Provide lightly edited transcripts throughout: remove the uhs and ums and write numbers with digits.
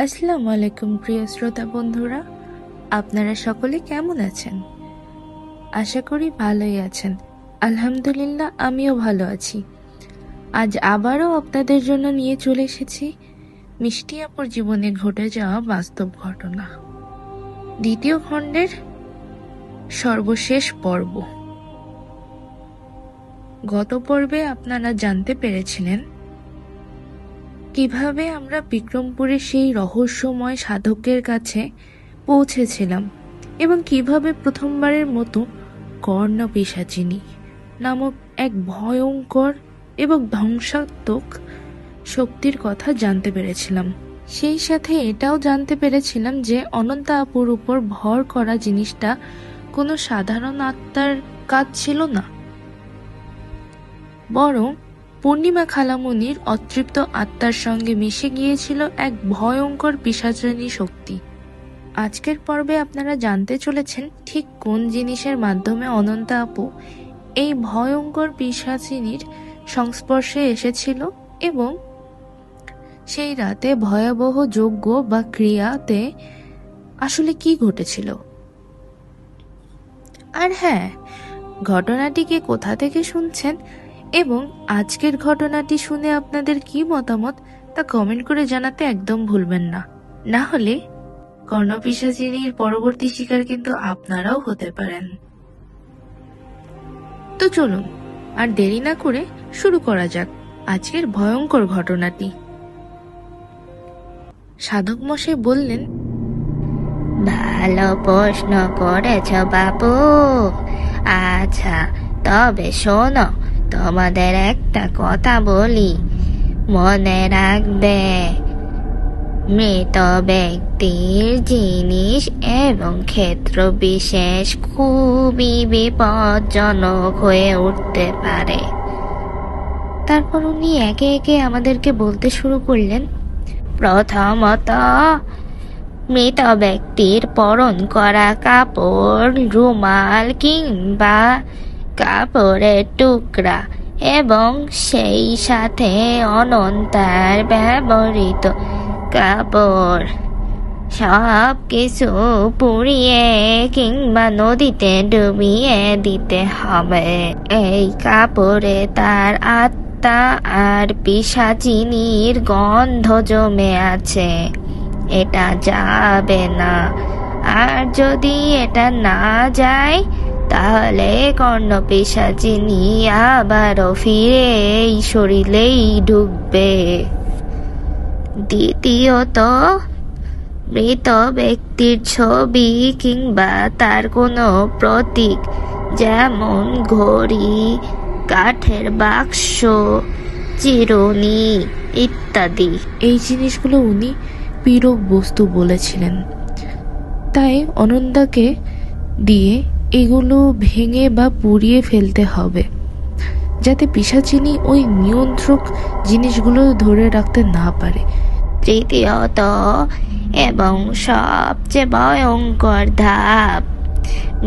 আসসালামু আলাইকুম প্রিয় শ্রোতা বন্ধুরা, আপনারা সকলে কেমন আছেন? আশা করি ভালোই আছেন। আলহামদুলিল্লাহ, আমিও ভালো আছি। আজ আবারও আপনাদের জন্য নিয়ে চলে এসেছি মিষ্টি আপুর জীবনে ঘটে যাওয়া বাস্তব ঘটনা, দ্বিতীয় খণ্ডের সর্বশেষ পর্ব। গত পর্বে আপনারা জানতে পেরেছিলেন কিভাবে আমরা বিক্রমপুরের সেই রহস্যময় সাধকের কাছে পৌঁছেছিলাম এবং কিভাবে প্রথমবারের মতো কর্ণপিশাচিনী নামক এক ভয়ঙ্কর এবং ধ্বংসাত্মক শক্তির কথা জানতে পেরেছিলাম। সেই সাথে এটাও জানতে পেরেছিলাম যে অনন্তা আপুর উপর ভর করা জিনিসটা কোনো সাধারণ আত্মার কাজ ছিল না, বরং পূর্ণিমা খালামুনির অতৃপ্ত আত্মার সঙ্গে মিশে গিয়েছিল এক ভয়ঙ্কর পিশাচিনী শক্তি। আজকের পর্বে আপনারা জানতে চলেছেন ঠিক কোন জিনিসের মাধ্যমে অনন্তা আপু এই ভয়ঙ্কর পিশাচিনীর সংস্পর্শে এসেছিল এবং সেই রাতে ভয়াবহ যজ্ঞ বা ক্রিয়াতে আসলে কি ঘটেছিল। আর হ্যাঁ, ঘটনাটিকে কোথা থেকে শুনছেন এবং আজকের ঘটনাটি শুনে আপনাদের কি মতামত তা কমেন্ট করে জানাতে একদম ভুলবেন না। না হলে কর্ণপিশাচিনীর পরবর্তী শিকার কিন্তু আপনারাও হতে পারেন। তো চলুন আর দেরি না করে শুরু করা যাক আজকের ভয়ঙ্কর ঘটনাটি। সাধক মশাই বললেন, ভালো প্রশ্ন করেছ বাবু। আচ্ছা, তবে শোনো, তোমাদের একটা কথা বলি, মনে রাখবে, মৃত ব্যক্তির জিনিস এবং ক্ষেত্র বিশেষ খুবই বিপজ্জনক হয়ে উঠতে পারে। তারপর উনি একে একে আমাদেরকে বলতে শুরু করলেন, প্রথমত, মৃত ব্যক্তির পরন করা কাপড়, রুমাল কিংবা কাপড়ের টুকরা এবং সেই সাথে অনন্তার ব্যবহৃত কাপড় সব কিছু পুড়িয়ে কিংবা নদীতে ডুবিয়ে দিতে হবে। এই কাপড়ে তার আত্মা আর পিশাচিনীর গন্ধ জমে আছে, এটা যাবে না। আর যদি এটা না যায় তাহলে কর্ণপিশাচিনী আবারও ফিরে এই শরীরেই ঢুকবে। দ্বিতীয়ত, মৃত ব্যক্তির ছবি কিংবা তার কোনো প্রতীক, যেমন ঘড়ি, কাঠের বাক্স, চিরুনি ইত্যাদি, এই জিনিসগুলো উনি পীড়ক বস্তু বলেছিলেন, তাই অনন্তাকে দিয়ে এগুলো ভেঙে বা পুড়িয়ে ফেলতে হবে যাতে পিশাচিনী ওই নিয়ন্ত্রক জিনিসগুলো ধরে রাখতে না পারে। তৃতীয়ত এবং সবচেয়ে ভয়ঙ্কর ধাপ,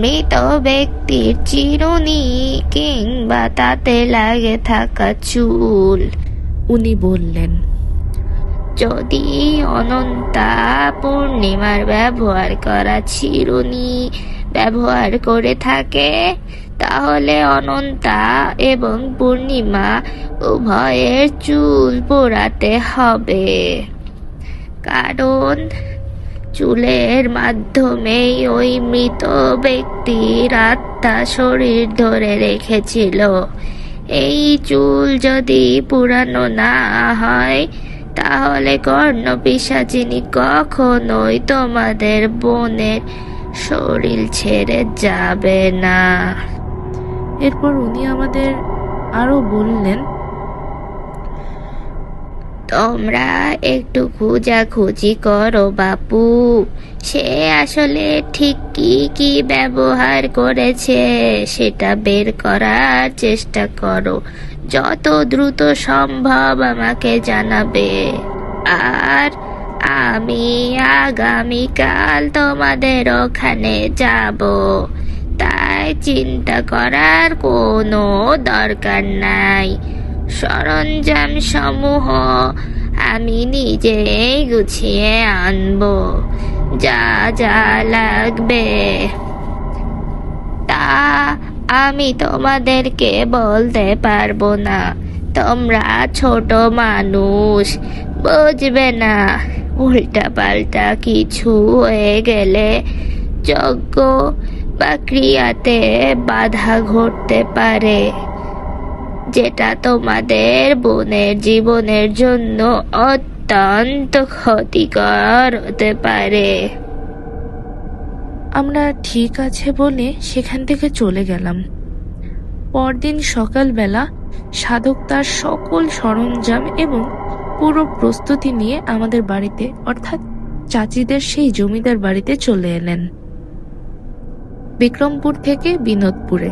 মৃত ব্যক্তির চিরুনি কিংবা তাতে লাগে থাকা চুল। উনি বললেন, যদি অনন্তা পূর্ণিমার ব্যবহার করা চিরুনি ব্যবহার করে থাকে তাহলে অনন্তা এবং পূর্ণিমা উভয়ের চুল পোড়াতে হবে, কারণ চুলের মাধ্যমেই ওই মৃত ব্যক্তির আত্মা শরীর ধরে রেখেছিল। এই চুল যদি পুরানো না হয় তাহলে কর্ণপিশাচিনী কখনোই তোমাদের বোনের শরীর ছেড়ে যাবে না। এরপর উনি আমাদের আরো বললেন, তোমরা একটু খোঁজাখুঁজি করো বাপু, সে আসলে ঠিক কি কি ব্যবহার করেছে সেটা বের করার চেষ্টা করো। যত দ্রুত সম্ভব আমাকে জানাবে। আর আমি আগামীকাল তোমাদের ওখানে যাব, তাই চিন্তা করার কোনো দরকার নাই। সরঞ্জাম সমূহ আমি নিজেই গুছিয়ে আনবো যা যা লাগবে। তা আমি তোমাদেরকে বলতে পারবো না, তোমরা ছোট মানুষ, বুঝবে না। উল্টা পাল্টা কিছু হয়ে গেলে যজ্ঞ বা ক্রিয়াতে বাধা ঘটতে পারে, যেটা তোমাদের বোনের জীবনের জন্য অত্যন্ত ক্ষতিকর হতে পারে। আমরা ঠিক আছে বলে সেখান থেকে চলে গেলাম। পরদিন সকালবেলা সাধক তার সকল সরঞ্জাম এবং পুরো প্রস্তুতি নিয়ে আমাদের বাড়িতে অর্থাৎ চাচিদের সেই জমিদার বাড়িতে চলে এলেন, বিক্রমপুর থেকে বিনোদপুরে।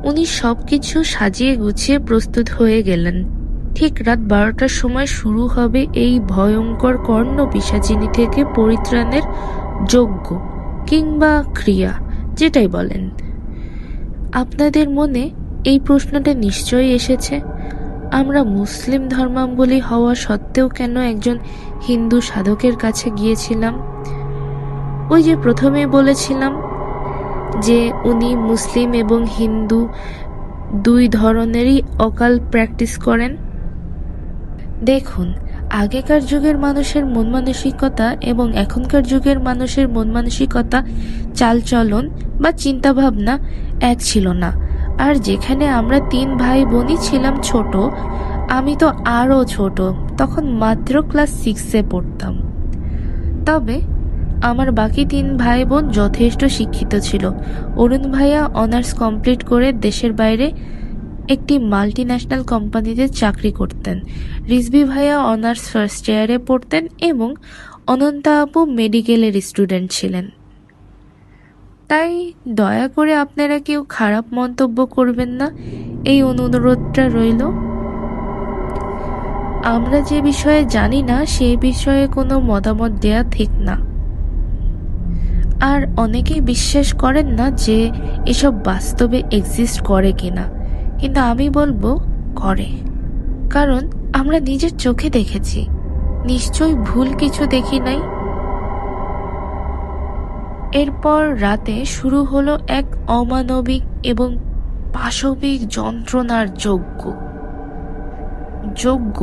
উনি সবকিছু সাজিয়ে গুছিয়ে প্রস্তুত হয়ে গেলেন। ঠিক রাত 12টার সময় শুরু হবে এই ভয়ঙ্কর কর্ণ পিশাচিনী থেকে পরিত্রাণের যজ্ঞ কিংবা ক্রিয়া, যেটাই বলেন। আপনাদের মনে এই প্রশ্নটা নিশ্চয়ই এসেছে, আমরা মুসলিম ধর্মাবলম্বী হওয়া সত্ত্বেও কেন একজন হিন্দু সাধকের কাছে গিয়েছিলাম? ওই যে প্রথমেই বলেছিলাম যে উনি মুসলিম এবং হিন্দু দুই ধরনেরই অকাল প্র্যাকটিস করেন। দেখুন, আগেকার যুগের মানুষের মন মানসিকতা এবং এখনকার যুগের মানুষের মন মানসিকতা, চালচলন বা চিন্তাভাবনা এক ছিল না। আর যেখানে আমরা 3 ভাই বোনই ছিলাম ছোট, আমি তো আরও ছোট, তখন মাত্র ক্লাস 6-এ পড়তাম। তবে আমার বাকি 3 ভাই বোন যথেষ্ট শিক্ষিত ছিল। অরুণ ভাইয়া অনার্স কমপ্লিট করে দেশের বাইরে একটি মাল্টি ন্যাশনাল কোম্পানিতে চাকরি করতেন। রিজভি ভাইয়া অনার্স ফার্স্ট ইয়ারে পড়তেন এবং অনন্তা আপু মেডিকেলের স্টুডেন্ট ছিলেন। তাই দয়া করে আপনারা কেউ খারাপ মন্তব্য করবেন না, এই অনুরোধটা রইল। আমরা যে বিষয়ে জানি না সে বিষয়ে কোনো মতামত দেয়া ঠিক না। আর অনেকেই বিশ্বাস করেন না যে এসব বাস্তবে এক্সিস্ট করে কিনা, কিন্তু আমি বলবো করে, কারণ আমরা নিজের চোখে দেখেছি। নিশ্চয়ই ভুল কিছু দেখি নাই। এরপর রাতে শুরু হলো এক অমানবিক এবং পাশবিক যন্ত্রণার যজ্ঞ। যজ্ঞ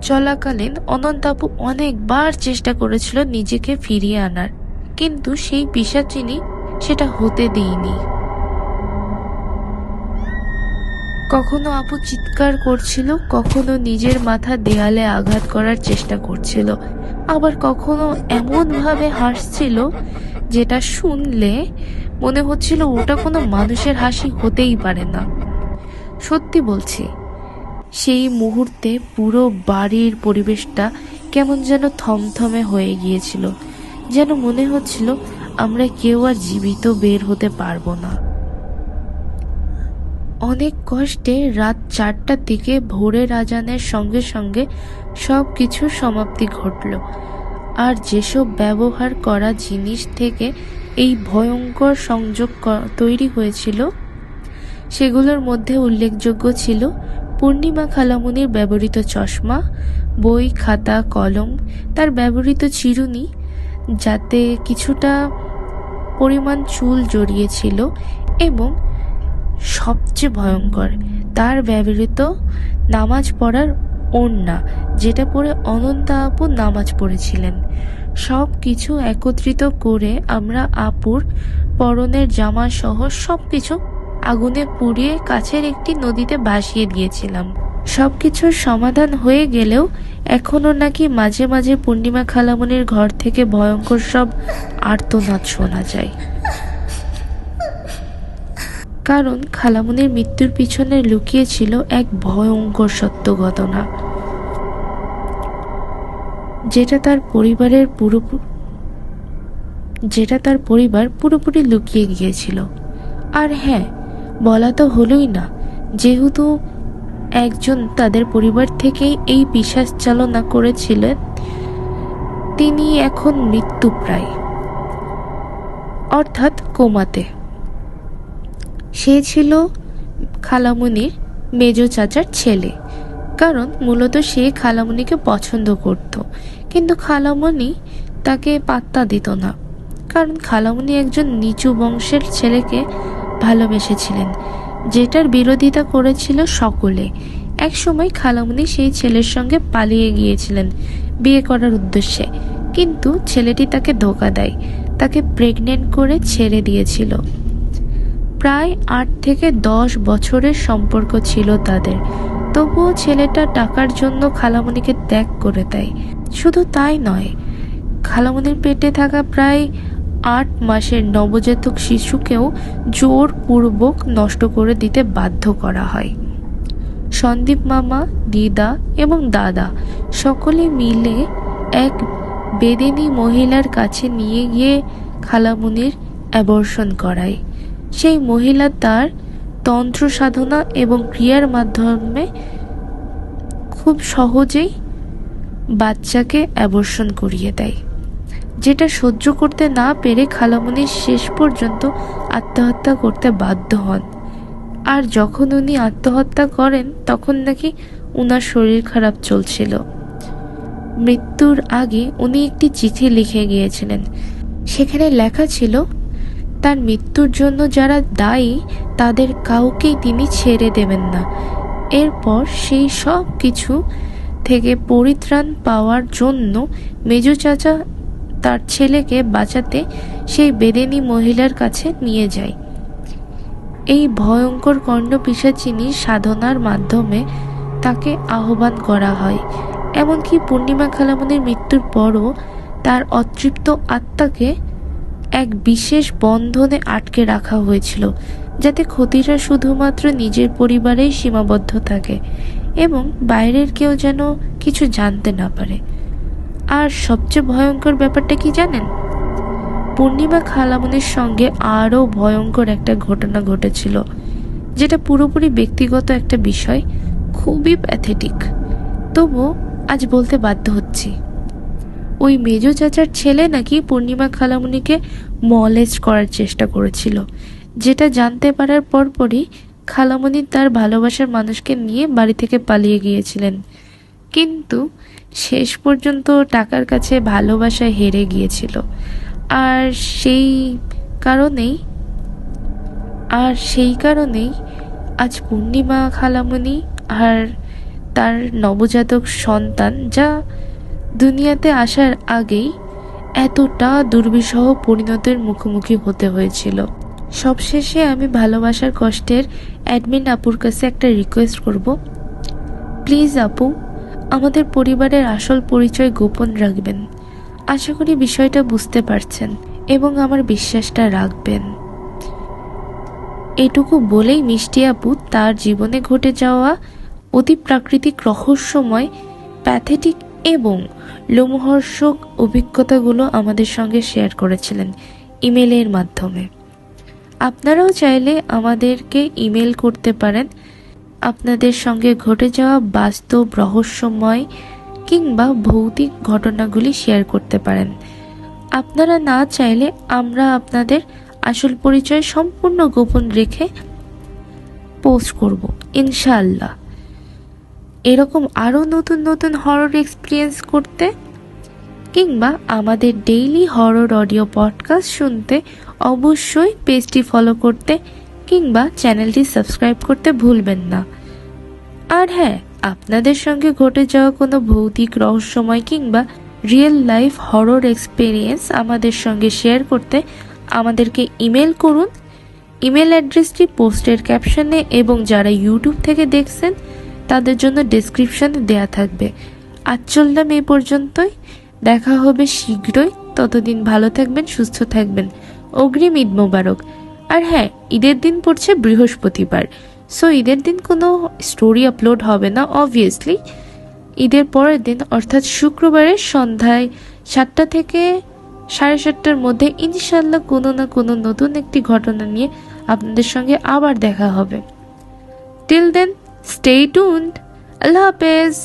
চলাকালীন অনন্তাপু অনেকবার চেষ্টা করেছিল নিজেকে ফিরিয়ে আনার, কিন্তু সেই পিশাচিনী সেটা হতে দেয়নি। কখনো আপু চিৎকার করছিল, কখনো নিজের মাথা দেয়ালে আঘাত করার চেষ্টা করছিল, আবার কখনো এমন ভাবে হাসছিল যেটা শুনলে মনে হচ্ছিল ওটা কোনো মানুষের হাসি হতেই পারে না। সত্যি বলছি, সেই মুহূর্তে পুরো বাড়ির পরিবেশটা কেমন যেন থমথমে হয়ে গিয়েছিল, যেন মনে হচ্ছিল আমরা কেউ আর জীবিত বের হতে পারবো না। অনেক কষ্টে রাত 4টার দিকে ভোরের আজানের সঙ্গে সঙ্গে সব কিছুর সমাপ্তি ঘটল। আর যেসব ব্যবহার করা জিনিস থেকে এই ভয়ঙ্কর সংযোগ তৈরি হয়েছিল সেগুলোর মধ্যে উল্লেখযোগ্য ছিল পূর্ণিমা খালামুনির ব্যবহৃত চশমা, বই, খাতা, কলম, তার ব্যবহৃত চিরুনি যাতে কিছুটা পরিমাণ চুল জড়িয়েছিল, এবং সবচেয়ে ভয়ঙ্কর তার ব্যবহৃত নামাজ পড়ার ওড়না, যেটা পরে অনন্তা আপু নামাজ পড়েছিলেন। সব কিছু একত্রিত করে আমরা আপুর পরনের জামা সহ সবকিছু আগুনে পুড়িয়ে কাছের একটি নদীতে ভাসিয়ে দিয়েছিলাম। সবকিছুর সমাধান হয়ে গেলেও এখনো নাকি মাঝে মাঝে পূর্ণিমা খালামুনির ঘর থেকে ভয়ঙ্কর সব আর্তনাদ শোনা যায়। কারণ খালামুনির মৃত্যুর পিছনে লুকিয়ে ছিল এক ভয়ঙ্কর সত্য ঘটনা, যেটা তার পরিবার পুরোপুরি লুকিয়ে গিয়েছিল। আর হ্যাঁ, বলা তো হলোই না, যেহেতু একজন তাদের পরিবার থেকেই এই পিশাচ চালনা করেছিলেন, তিনি এখন মৃত্যুপ্রায়, অর্থাৎ কোমাতে। সে ছিল খালামুনির মেজ চাচার ছেলে, কারণ মূলত সে খালামণিকে পছন্দ করত, কিন্তু খালামণি তাকে পাত্তা দিত না। কারণ খালামণি একজন নিচু বংশের ছেলেকে ভালোবেসেছিলেন, যেটার বিরোধিতা করেছিল সকলে। একসময় খালামণি সেই ছেলের সঙ্গে পালিয়ে গিয়েছিলেন বিয়ে করার উদ্দেশ্যে, কিন্তু ছেলেটি তাকে ধোঁকা দেয়, তাকে প্রেগনেন্ট করে ছেড়ে দিয়েছিল। প্রায় 8 থেকে 10 বছরের সম্পর্ক ছিল তাদের। তবুও ছেলেটা টাকার জন্য খালামণিকে ত্যাগ করে দেয়। শুধু তাই নয়, খালামণির পেটে থাকা প্রায় 8 মাসের নবজাতক শিশুকেও জোরপূর্বক নষ্ট করে দিতে বাধ্য করা হয়। সন্দীপ মামা, দিদা এবং দাদা সকলে মিলে এক বেদিনী মহিলার কাছে নিয়ে গিয়ে খালামণির অ্যাবর্শন করায়। সেই মহিলা তার তন্ত্র সাধনা এবং ক্রিয়ার মাধ্যমে খুব সহজেই বাচ্চাকে অ্যাবর্শন করিয়ে দেয়, যেটা সহ্য করতে না পেরে খালামণি শেষ পর্যন্ত আত্মহত্যা করতে বাধ্য হন। আর যখন উনি আত্মহত্যা করেন তখন নাকি উনার শরীর খারাপ চলছিল। মৃত্যুর আগে উনি একটি চিঠি লিখে গিয়েছিলেন। সেখানে লেখা ছিল, তার মৃত্যুর জন্য যারা দায়ী তাদের কাউকেই তিনি ছেড়ে দেবেন না। এরপর সেই সব কিছু থেকে পরিত্রাণ পাওয়ার জন্য মেজো চাচা তার ছেলেকে বাঁচাতে সেই বেদেনী মহিলার কাছে নিয়ে যায়। এই ভয়ঙ্কর কর্ণপিশাচিনী সাধনার মাধ্যমে তাকে আহ্বান করা হয়। এমনকি পূর্ণিমা খালামণির মৃত্যুর পরও তার অতৃপ্ত আত্মাকে এক বিশেষ বন্ধনে আটকে রাখা হয়েছিল, যাতে ক্ষতিটা শুধুমাত্র নিজের পরিবারেই সীমাবদ্ধ থাকে এবং বাইরের কেউ যেন কিছু জানতে না পারে। আর সবচেয়ে ভয়ঙ্কর ব্যাপারটা কি জানেন? পূর্ণিমা খালামণির সঙ্গে আরও ভয়ঙ্কর একটা ঘটনা ঘটেছিল, যেটা পুরোপুরি ব্যক্তিগত একটা বিষয়, খুবই প্যাথেটিক। তবুও আজ বলতে বাধ্য হচ্ছি। ওই মেজো চাচার ছেলে নাকি পূর্ণিমা খালামণিকে মলেস্ট করার চেষ্টা করেছিল, যেটা জানতে পারার পরপরই খালামণি তার ভালোবাসার মানুষকে নিয়ে বাড়ি থেকে পালিয়ে গিয়েছিলেন। কিন্তু শেষ পর্যন্ত টাকার কাছে ভালোবাসায় হেরে গিয়েছিল। আর সেই কারণেই আজ পূর্ণিমা খালামণি আর তার নবজাতক সন্তান, যা দুনিয়াতে আসার আগেই এতটা দুর্বিষহ পরিণতির মুখোমুখি হতে হয়েছিল। সবশেষে আমি ভালোবাসার কষ্টের অ্যাডমিন আপুর কাছে একটা রিকোয়েস্ট করব, প্লিজ আপু, আমাদের পরিবারের আসল পরিচয় গোপন রাখবেন। আশা করি বিষয়টা বুঝতে পারছেন এবং আমার বিশ্বাসটা রাখবেন। এটুকু বলেই মিষ্টি আপু তার জীবনে ঘটে যাওয়া অতি প্রাকৃতিক, রহস্যময়, প্যাথেটিক এবং লোমহর্ষক অভিজ্ঞতাগুলো আমাদের সঙ্গে শেয়ার করেছিলেন ইমেলের মাধ্যমে। আপনারাও চাইলে আমাদেরকে ইমেল করতে পারেন, আপনাদের সঙ্গে ঘটে যাওয়া বাস্তব, রহস্যময় কিংবা ভৌতিক ঘটনাগুলি শেয়ার করতে পারেন। আপনারা না চাইলে আমরা আপনাদের আসল পরিচয় সম্পূর্ণ গোপন রেখে পোস্ট করব ইনশাআল্লাহ। এরকম আরও নতুন নতুন হরর এক্সপিরিয়েন্স করতে কিংবা আমাদের ডেইলি হরর অডিও পডকাস্ট শুনতে অবশ্যই পেজটি ফলো করতে কিংবা চ্যানেলটি সাবস্ক্রাইব করতে ভুলবেন না। আর হ্যাঁ, আপনাদের সঙ্গে ঘটে যাওয়া কোনো ভৌতিক, রহস্যময় কিংবা রিয়েল লাইফ হরর এক্সপিরিয়েন্স আমাদের সঙ্গে শেয়ার করতে আমাদেরকে ইমেল করুন। ইমেল অ্যাড্রেসটি পোস্টের ক্যাপশনে এবং যারা ইউটিউব থেকে দেখছেন তাদের জন্য ডেসক্রিপশনে দেয়া থাকবে। আজ চললাম এই পর্যন্তই, দেখা হবে শীঘ্রই। ততদিন ভালো থাকবেন, সুস্থ থাকবেন। অগ্রিম ঈদ মোবারক। আর হ্যাঁ, ঈদের দিন পড়ছে বৃহস্পতিবার, সো ঈদের দিন কোনো স্টোরি আপলোড হবে না অবভিয়াসলি। ঈদের পরের দিন অর্থাৎ শুক্রবারের সন্ধ্যায় 7টা থেকে 7:30টার মধ্যে ইনশাল্লাহ কোনো না কোনো নতুন একটি ঘটনা নিয়ে আপনাদের সঙ্গে আবার দেখা হবে। Till then, stay tuned. আল্লাহ হাফেজ।